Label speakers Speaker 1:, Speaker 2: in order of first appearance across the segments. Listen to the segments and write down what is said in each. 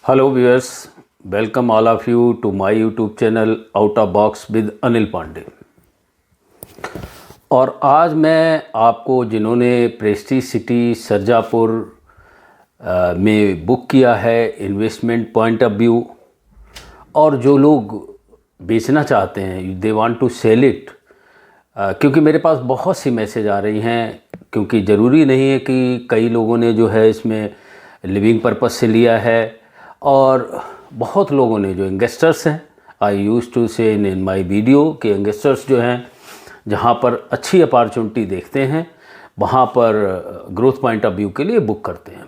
Speaker 1: Hello viewers, welcome all of you to my YouTube channel Out of Box with Anil Pandey. और आज मैं आपको जिन्होंने प्रेस्टीज सिटी सरजापुर में बुक किया है इन्वेस्टमेंट पॉइंट ऑफ व्यू, और जो लोग बेचना चाहते हैं they want to sell it, क्योंकि मेरे पास बहुत सी मैसेज आ रही हैं, क्योंकि ज़रूरी नहीं है कि कई लोगों ने जो है इसमें लिविंग पर्पस से लिया है, और बहुत लोगों ने जो इन्वेस्टर्स हैं, आई यूज़ टू से इन माय वीडियो कि इन्वेस्टर्स जो हैं जहाँ पर अच्छी अपॉर्चुनिटी देखते हैं वहाँ पर ग्रोथ पॉइंट ऑफ व्यू के लिए बुक करते हैं।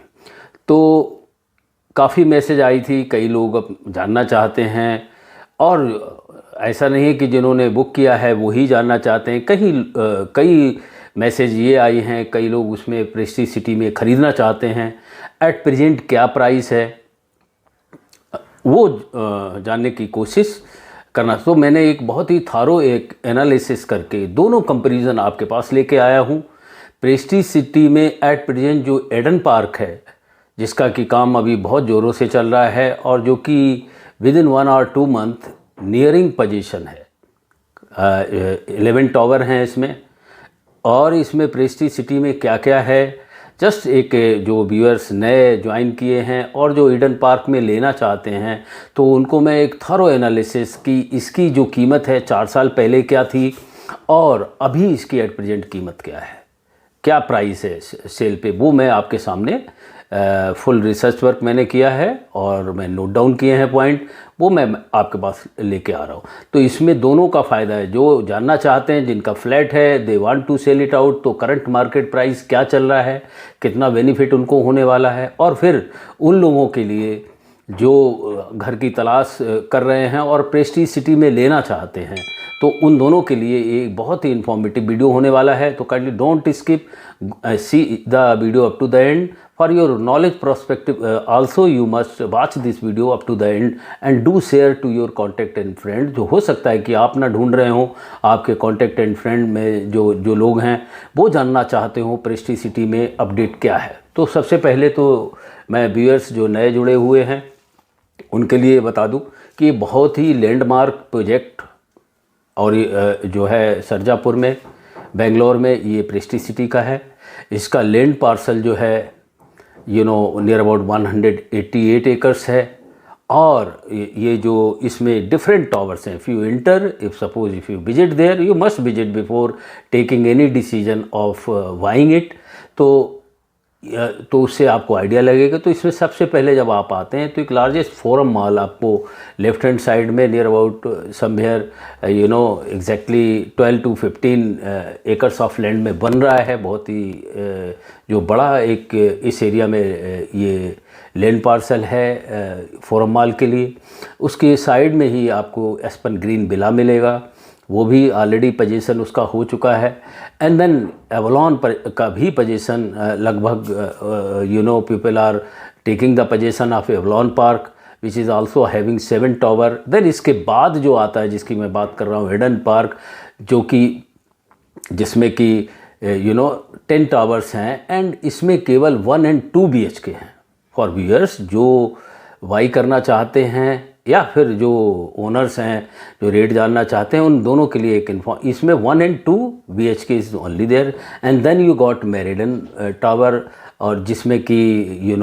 Speaker 1: तो काफ़ी मैसेज आई थी, कई लोग अब जानना चाहते हैं, और ऐसा नहीं है कि जिन्होंने बुक किया है वो ही जानना चाहते हैं। कई मैसेज ये आई हैं, कई लोग उसमें प्रेस्टीज सिटी में ख़रीदना चाहते हैं, एट प्रेजेंट क्या प्राइस है वो जानने की कोशिश करना। तो मैंने एक बहुत ही थारो एक एनालिसिस करके दोनों कंपैरिजन आपके पास लेके आया हूँ। प्रेस्टीज सिटी में एट प्रेजेंट जो एडन पार्क है, जिसका कि काम अभी बहुत ज़ोरों से चल रहा है और जो कि विद इन 1 और 2 मंथ नियरिंग पोजीशन है, 11 टावर हैं इसमें। और इसमें प्रेस्टीज सिटी में क्या क्या है, जस्ट एक जो व्यूअर्स नए ज्वाइन किए हैं और जो ईडन पार्क में लेना चाहते हैं, तो उनको मैं एक थॉरो एनालिसिस की इसकी जो कीमत है 4 साल पहले क्या थी और अभी इसकी एट प्रेजेंट कीमत क्या है, क्या प्राइस है सेल पे, वो मैं आपके सामने फुल रिसर्च वर्क मैंने किया है और मैं नोट डाउन किए हैं पॉइंट, वो मैं आपके पास लेके आ रहा हूँ। तो इसमें दोनों का फ़ायदा है। जो जानना चाहते हैं, जिनका फ्लैट है, they want to sell it out, तो करंट मार्केट प्राइस क्या चल रहा है, कितना बेनिफिट उनको होने वाला है, और फिर उन लोगों के लिए जो घर की तलाश कर रहे हैं और प्रेस्टीज सिटी में लेना चाहते हैं, तो उन दोनों के लिए एक बहुत ही इन्फॉर्मेटिव वीडियो होने वाला है। तो kindly don't skip, see the video up to the end for your knowledge perspective. Also you must watch this video up to the end and do share to your contact and friend. जो हो सकता है कि आप ना ढूंढ रहे हो, आपके कॉन्टैक्ट एंड फ्रेंड में जो लोग हैं वो जानना चाहते हो प्रेस्टीज सिटी में अपडेट क्या है। तो सबसे पहले तो मैं व्यूअर्स जो नए जुड़े हुए हैं उनके लिए बता दूं कि ये बहुत ही लैंडमार्क प्रोजेक्ट, और जो है सरजापुर में बेंगलोर में ये प्रेस्टीज सिटी का है। इसका लैंड पार्सल जो है नियर अबाउट 188 एकर्स है, और ये जो इसमें डिफरेंट टावर्स हैं। If you enter, if you visit there, you must visit before taking any decision of buying it. तो उससे आपको आइडिया लगेगा। तो इसमें सबसे पहले जब आप आते हैं तो एक लार्जेस्ट फोरम मॉल आपको लेफ्ट हैंड साइड में near about somewhere exactly 12 to 15 acres of land में बन रहा है। बहुत ही जो बड़ा एक इस एरिया में ये लैंड पार्सल है फोरम मॉल के लिए। उसके साइड में ही आपको एस्पन ग्रीन विला मिलेगा, वो भी ऑलरेडी पोजीशन उसका हो चुका है। एंड देन एवलॉन का भी पोजीशन लगभग people are taking the position of Avalon Park which is also having 7 tower. Then इसके बाद जो आता है जिसकी मैं बात कर रहा हूँ, ईडन पार्क, जो कि जिसमें कि 10 टावर्स हैं, एंड इसमें केवल 1 and 2 BHK हैं। फॉर व्यूअर्स जो बाई करना चाहते हैं या फिर जो ओनर्स हैं जो रेट जानना चाहते हैं, उन दोनों के लिए एक इसमें 1 and 2 BHK is only there. And then you got Meridian tower, और जिसमें कि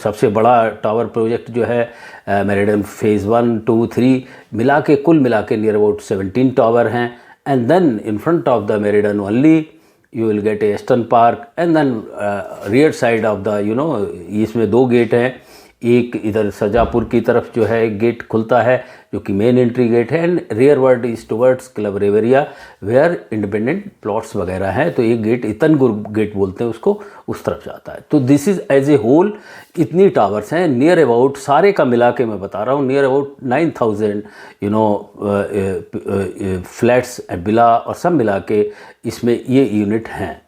Speaker 1: सबसे बड़ा टावर प्रोजेक्ट जो है मेरिडन फेज़ 1, 2, 3 कुल मिला के नियर अबाउट 17 टावर हैं। And then in front of the Meridian only you will get a eastern park. And then rear side of the इसमें 2 गेट हैं। एक इधर सरजापुर की तरफ जो है एक गेट खुलता है जो कि मेन एंट्री गेट है, and rear word is towards club Riviera where independent plots वगैरह हैं। तो एक गेट इतनगुर गेट बोलते हैं उसको, उस तरफ जाता है। तो this is as a whole इतनी टावर्स हैं, नियर अबाउट सारे का मिला के मैं बता रहा हूँ नियर अबाउट 9000 फ्लैट्स विला और सब मिला के इसमें ये यूनिट हैं।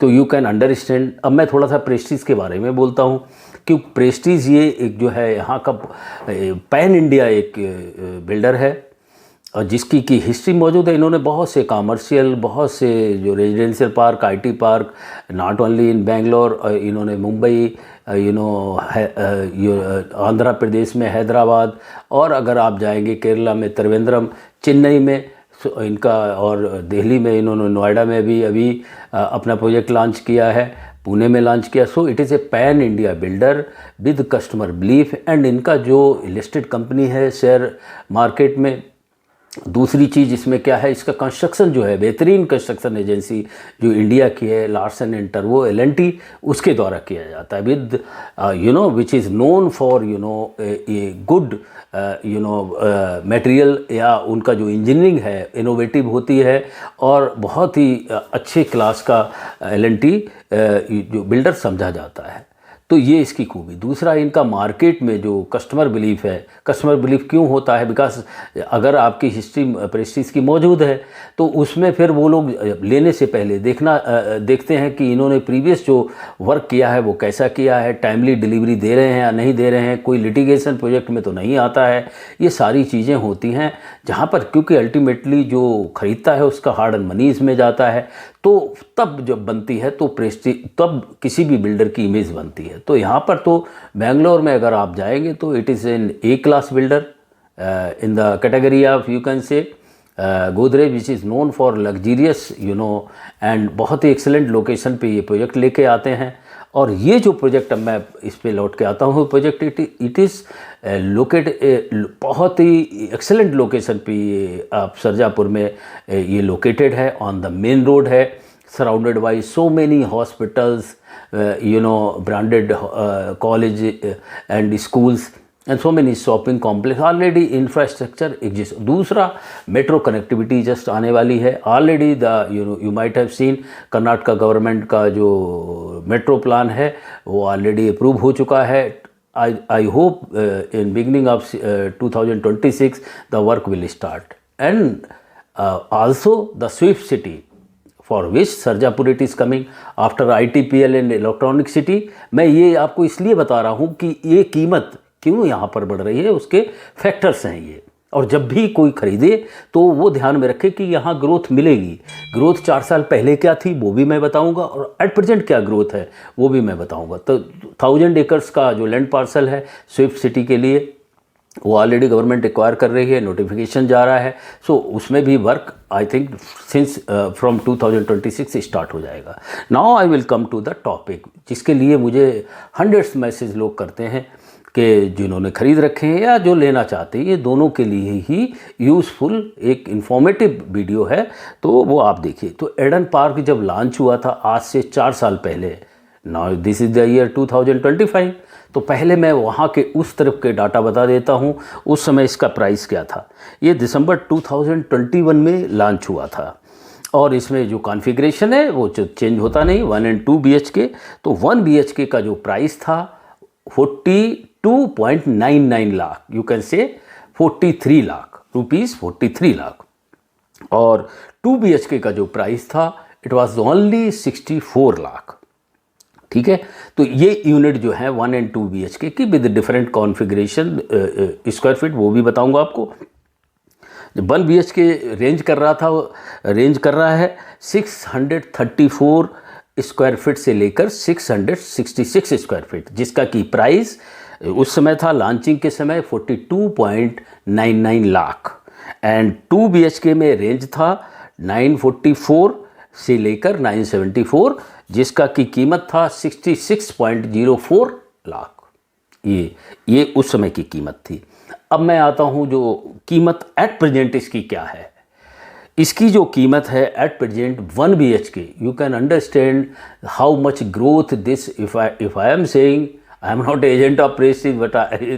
Speaker 1: तो यू कैन अंडरस्टैंड। अब मैं थोड़ा सा प्रेस्टीज के बारे में बोलता हूँ, क्योंकि प्रेस्टीज ये एक जो है यहाँ का पैन इंडिया एक बिल्डर है, और जिसकी की हिस्ट्री मौजूद है। इन्होंने बहुत से कमर्शियल, बहुत से जो residential park, IT park, not only in Bangalore, इन्होंने मुंबई, आंध्र प्रदेश में हैदराबाद, और अगर आप जाएंगे केरला में त्रिवेंद्रम, चेन्नई में इनका, और दिल्ली में इन्होंने, नोएडा में भी अभी अपना प्रोजेक्ट लॉन्च किया है, पुणे में लॉन्च किया। सो it is A pan India builder with customer belief. And इनका जो लिस्टेड कंपनी है शेयर मार्केट में। दूसरी चीज़ इसमें क्या है, इसका कंस्ट्रक्शन जो है, बेहतरीन कंस्ट्रक्शन एजेंसी जो इंडिया की है, लार्सन एंड टर्बो LNT, उसके द्वारा किया जाता है, with which is known for a good material, या उनका जो इंजीनियरिंग है इनोवेटिव होती है, और बहुत ही अच्छे क्लास का LNT जो बिल्डर समझा जाता है। तो ये इसकी खूबी। दूसरा, इनका मार्केट में जो कस्टमर बिलीफ है, कस्टमर बिलीफ क्यों होता है, बिकॉज अगर आपकी हिस्ट्री प्रेस्टीज की मौजूद है तो उसमें फिर वो लोग लेने से पहले देखते हैं कि इन्होंने प्रीवियस जो वर्क किया है वो कैसा किया है, टाइमली डिलीवरी दे रहे हैं या नहीं दे रहे हैं, कोई लिटिगेशन प्रोजेक्ट में तो नहीं आता है। ये सारी चीज़ें होती हैं जहाँ पर, क्योंकि अल्टीमेटली जो ख़रीदता है उसका हार्ड एंड मनी इसमें जाता है, तो तब जब बनती है तो प्रेस्टीज, तब किसी भी बिल्डर की इमेज बनती है। तो यहाँ पर तो बेंगलोर में अगर आप जाएंगे तो it is an A class builder in the category of, you can say, Godrej, which is known for luxurious and बहुत ही एक्सेलेंट लोकेशन पे ये प्रोजेक्ट लेके आते हैं। और ये जो प्रोजेक्ट, अब मैं इस पे लौट के आता हूँ, प्रोजेक्ट इट इज़ लोकेटेड, बहुत ही एक्सेलेंट लोकेशन पे ये आप सरजापुर में ये लोकेटेड है, ऑन द मेन रोड है, surrounded by so many hospitals, branded college and schools and so many shopping complex. Already infrastructure exist. दूसरा, मेट्रो कनेक्टिविटी जस्ट आने वाली है। Already the you might have seen, Karnataka government का जो metro plan है वो already approve हो चुका है। I hope in beginning of 2026 the work will start. And also the Swift City, for which Sarjapur it is coming after ITPL and Electronic City। मैं ये आपको इसलिए बता रहा हूँ कि ये कीमत क्यों यहाँ पर बढ़ रही है, उसके फैक्टर्स हैं ये। और जब भी कोई ख़रीदे तो वो ध्यान में रखे कि यहाँ ग्रोथ मिलेगी। ग्रोथ 4 साल पहले क्या थी वो भी मैं बताऊँगा, और एट प्रेजेंट क्या ग्रोथ है वो भी मैं बताऊँगा। तो 1000 एकर्स का जो लैंड पार्सल है स्विफ्ट सिटी के लिए, वो ऑलरेडी गवर्नमेंट एक्वायर कर रही है, नोटिफिकेशन जा रहा है। सो उसमें भी work I think since from 2026 start हो जाएगा। Now I will come to the topic, जिसके लिए मुझे हंड्रेड्स मैसेज लोग करते हैं कि जिन्होंने ख़रीद रखे हैं या जो लेना चाहते हैं, ये दोनों के लिए ही यूज़फुल एक इन्फॉर्मेटिव वीडियो है, तो वो आप देखिए। तो एडन पार्क जब लॉन्च हुआ था आज से 4 साल पहले, now this is the year 2025, तो पहले मैं वहाँ के उस तरफ के डाटा बता देता हूँ। उस समय इसका प्राइस क्या था। ये दिसंबर 2021 में लॉन्च हुआ था, और इसमें जो कॉन्फ़िगरेशन है वो चेंज होता नहीं, 1 and 2 BHK। तो 1 BHK का जो प्राइस था 42.99 लाख, यू कैन से 43 लाख रुपीज़, 43 लाख। और 2 BHK का जो प्राइस था इट वाज ओनली 64 लाख। ठीक है, तो ये यूनिट जो है 1 and 2 BHK की with different configuration square feet, वो भी बताऊंगा आपको। जब 1 BHK रेंज कर रहा है 634 स्क्वायर फीट से लेकर 666 स्क्वायर फीट, जिसका की प्राइस उस समय था लॉन्चिंग के समय 42.99 लाख। एंड 2 BHK में रेंज था 944 से लेकर 974, जिसका की कीमत था 66.04 लाख। ये उस समय की कीमत थी। अब मैं आता हूँ जो कीमत एट प्रेजेंट इसकी क्या है। इसकी जो कीमत है at present 1 BHK, you can understand how much growth this, if I am saying, I am not agent of Prestige, but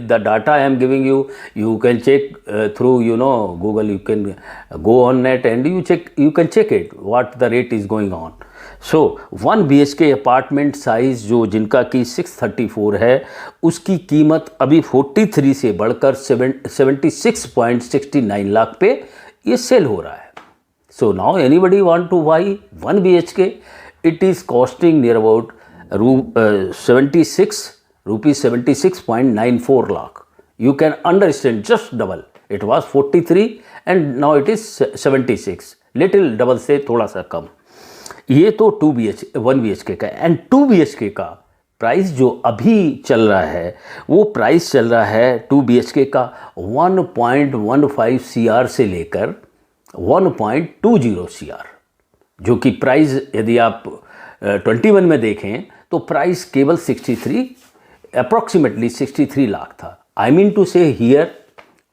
Speaker 1: the data I am giving you, you can check through Google. You can go on net and you can check it what the rate is going on. So 1 BHK apartment size जो जिनका कि 634 है, उसकी कीमत अभी 43 से बढ़कर 76.69 लाख पे ये सेल हो रहा है। So now anybody want to buy 1 BHK, it is costing near about ₹76.94 lakh. You can understand, just double. It was 43 and now it is 76, little double से थोड़ा सा कम। ये तो 1 BHK का है। एंड 2 BHK का प्राइस जो अभी चल रहा है वो प्राइस चल रहा है 2 BHK का 1.15 CR से लेकर 1.20 CR, जो कि प्राइस यदि आप 21 में देखें तो प्राइस केवल 63, अप्रॉक्सीमेटली 63 लाख था। आई मीन टू से here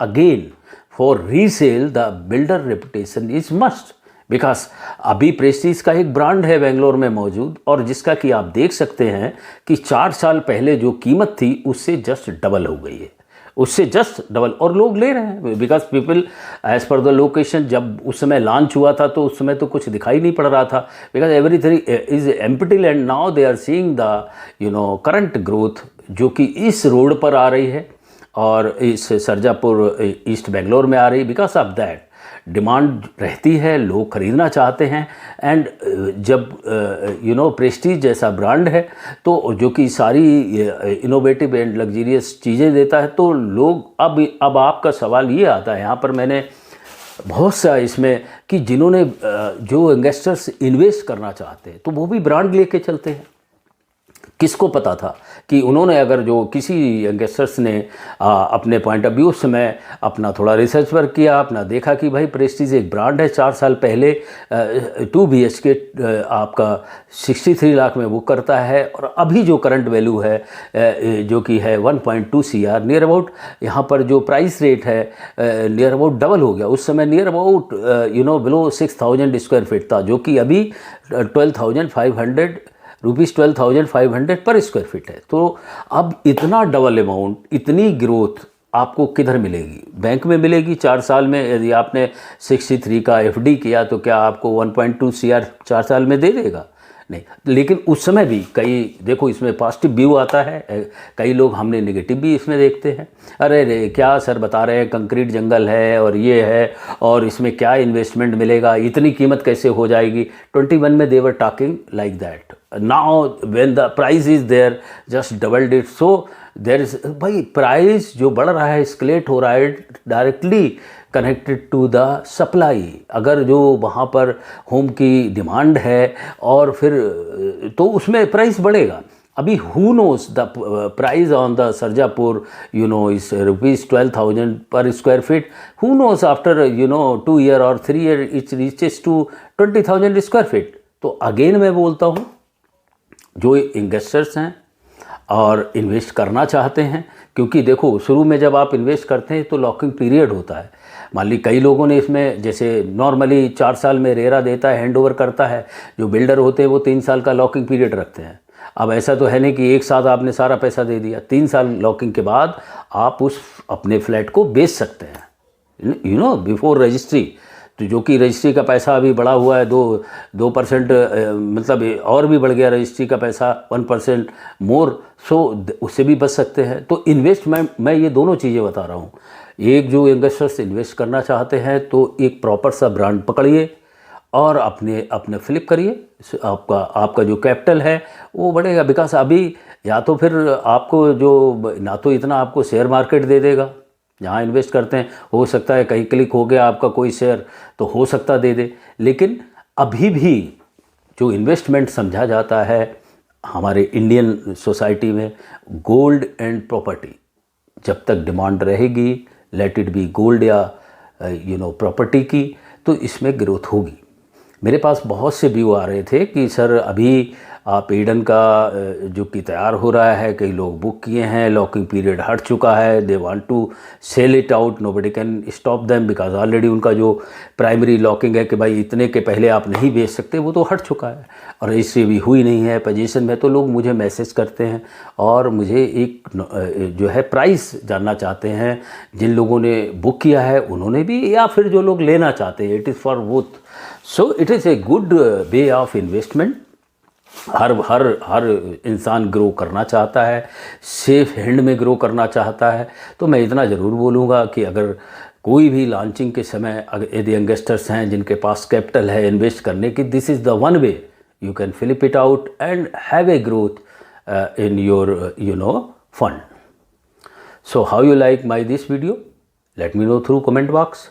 Speaker 1: again for resale the builder reputation is must, because अभी प्रेस्टीज का एक ब्रांड है बेंगलोर में मौजूद, और जिसका कि आप देख सकते हैं कि 4 साल पहले जो कीमत थी उससे जस्ट डबल हो गई है, उससे जस्ट डबल, और लोग ले रहे हैं because people as per the location. जब उस समय लॉन्च हुआ था तो उस समय तो कुछ दिखाई नहीं पड़ रहा था, because everything is empty land. Now they are seeing the current growth जो कि इस रोड पर आ रही है और इस सरजापुर ईस्ट बेंगलोर में आ रही, बिकॉज ऑफ दैट डिमांड रहती है, लोग खरीदना चाहते हैं। एंड जब प्रेस्टीज जैसा ब्रांड है तो जो कि सारी इनोवेटिव एंड लग्जरियस चीज़ें देता है, तो लोग अब आपका सवाल ये आता है यहाँ पर, मैंने बहुत सा इसमें कि जिन्होंने जो इन्वेस्टर्स इन्वेस्ट करना चाहते हैं तो वो भी ब्रांड लेके चलते हैं। किसको पता था कि उन्होंने अगर जो किसी यंगस्टर्स ने अपने पॉइंट ऑफ व्यू में अपना थोड़ा रिसर्च वर्क किया, अपना देखा कि भाई प्रेस्टीज एक ब्रांड है, 4 साल पहले 2 BHK आपका 63 लाख में बुक करता है, और अभी जो करंट वैल्यू है जो कि है 1.2 CR, नियर अबाउट यहाँ पर जो प्राइस रेट है नियर अबाउट डबल हो गया। उस समय near about below 6,000 square feet था, जो कि अभी 12,500 रुपीज़ 12,500 पर स्क्वायर फीट है। तो अब इतना डबल अमाउंट, इतनी ग्रोथ आपको किधर मिलेगी? बैंक में मिलेगी 4 साल में। यदि आपने 63 का FD किया तो क्या आपको 1.2 CR 4 साल में दे देगा? नहीं। लेकिन उस समय भी देखो इसमें पॉजिटिव व्यू आता है, कई लोग हमने नेगेटिव भी इसमें देखते हैं। अरे रे क्या सर बता रहे हैं, कंक्रीट जंगल है और ये है और इसमें क्या इन्वेस्टमेंट मिलेगा, इतनी कीमत कैसे हो जाएगी? 21 में they were talking like that. Now when the price is there just doubled it, so there is, भाई प्राइस जो बढ़ रहा है एस्केलेट हो रहा है directly connected to the supply. अगर जो वहाँ पर होम की डिमांड है और फिर तो उसमें प्राइस बढ़ेगा। अभी who knows the price on the Sarjapur is rupees 12,000 per square feet, who knows after 2 year और 3 year it reaches to 20,000 square feet. तो अगेन मैं बोलता हूँ जो इन्वेस्टर्स हैं और इन्वेस्ट करना चाहते हैं, क्योंकि देखो शुरू में जब आप इन्वेस्ट करते हैं तो लॉकिंग पीरियड होता है। मान ली कई लोगों ने इसमें, जैसे नॉर्मली 4 साल में रेरा देता है, हैंड ओवर करता है, जो बिल्डर होते हैं वो 3 साल का लॉकिंग पीरियड रखते हैं। अब ऐसा तो है नहीं कि एक साथ आपने सारा पैसा दे दिया, 3 साल लॉकिंग के बाद आप उस अपने फ्लैट को बेच सकते हैं बिफोर रजिस्ट्री। तो जो कि रजिस्ट्री का पैसा अभी बढ़ा हुआ है 2% मतलब और भी बढ़ गया रजिस्ट्री का पैसा 1% मोर, सो उससे भी बच सकते हैं। तो इन्वेस्टमेंट मैं ये दोनों चीज़ें बता रहा हूँ। एक जो इन्वेस्टर्स इन्वेस्ट करना चाहते हैं तो एक प्रॉपर सा ब्रांड पकड़िए और अपने फ्लिप करिए, आपका जो कैपिटल है वो बढ़ेगा। बिकॉज अभी या तो फिर आपको जो ना तो इतना आपको शेयर मार्केट दे देगा, जहाँ इन्वेस्ट करते हैं हो सकता है कहीं क्लिक हो गया आपका कोई शेयर तो हो सकता दे दे, लेकिन अभी भी जो इन्वेस्टमेंट समझा जाता है हमारे इंडियन सोसाइटी में गोल्ड एंड प्रॉपर्टी, जब तक डिमांड रहेगी लेट इट बी गोल्ड या प्रॉपर्टी की, तो इसमें ग्रोथ होगी। मेरे पास बहुत से व्यू आ रहे थे कि सर अभी आप ईडन का जो कि तैयार हो रहा है, कई लोग बुक किए हैं, लॉकिंग पीरियड हट चुका है, they want to sell it out, nobody can stop them because already उनका जो प्राइमरी लॉकिंग है कि भाई इतने के पहले आप नहीं बेच सकते, वो तो हट चुका है और रजिस्ट्री भी हुई नहीं है पोजीशन में। तो लोग मुझे मैसेज करते हैं और मुझे एक जो है प्राइस जानना चाहते हैं, जिन लोगों ने बुक किया है उन्होंने भी, या फिर जो लोग लेना चाहते हैं, it is for both. So it is a good way of investment. हर इंसान ग्रो करना चाहता है, सेफ हैंड में ग्रो करना चाहता है। तो मैं इतना ज़रूर बोलूँगा कि अगर कोई भी लॉन्चिंग के समय यदि यंगस्टर्स हैं जिनके पास कैपिटल है इन्वेस्ट करने की, this is the one way you can flip it out and have a growth in your fund. So how you like my this video? Let me know through comment box.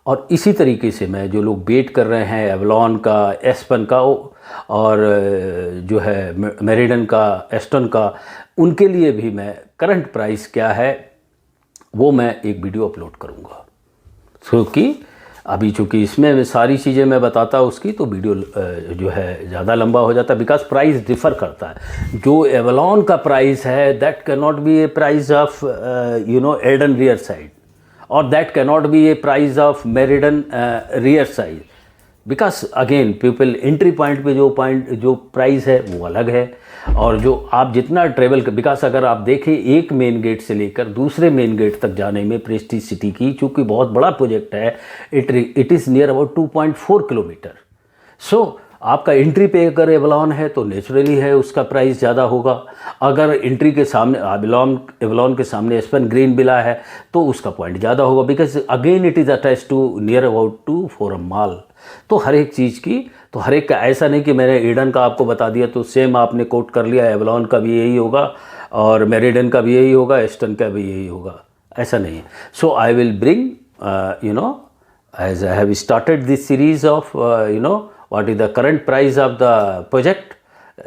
Speaker 1: और इसी तरीके से मैं जो लोग wait कर रहे हैं एवलॉन का, एस्पन का और जो है मेरिडन का, एस्टन का, उनके लिए भी मैं करंट प्राइस क्या है वो मैं एक वीडियो अपलोड करूँगा। क्योंकि अभी चूँकि इसमें सारी चीज़ें मैं बताता उसकी तो वीडियो जो है ज़्यादा लंबा हो जाता है, बिकॉज प्राइस डिफ़र करता है। जो एवलॉन का प्राइस है that can not be a price of Eldon rear side, और that can not be a price of Meridian rear side, because again people entry point पे जो प्राइस है वो अलग है। और जो आप जितना ट्रेवल कर, बिकॉज अगर आप देखें एक मेन गेट से लेकर दूसरे मेन गेट तक जाने में प्रेस्टीज सिटी की, चूँकि बहुत बड़ा प्रोजेक्ट है, it is near about 2.4 kilometre. So आपका एंट्री पे अगर एवलॉन है तो नेचुरली है उसका प्राइस ज़्यादा होगा। अगर एंट्री के सामने एवलॉन के सामने एस्पन ग्रीन विला है तो उसका पॉइंट ज़्यादा होगा, because again it is attach to near about to Forum Mall. तो हर एक चीज़ की, तो हर एक का ऐसा नहीं कि मैंने ईडन का आपको बता दिया तो सेम आपने कोट कर लिया, एवलॉन का भी यही होगा और मेरिडन का भी यही होगा, एस्टन का भी यही होगा, ऐसा नहीं है। So I will bring as I have started this series of what is the current price of the project,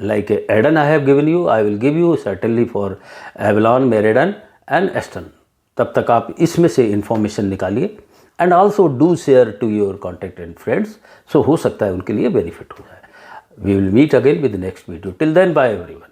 Speaker 1: like Eden I have given you, I will give you certainly for Avalon, Meriden and Aston। तब तक आप इसमें से information निकालिए and also do share to your contact and friends, so हो सकता है उनके लिए बेनिफिट हो जाए। We will meet again with next video, till then bye everyone.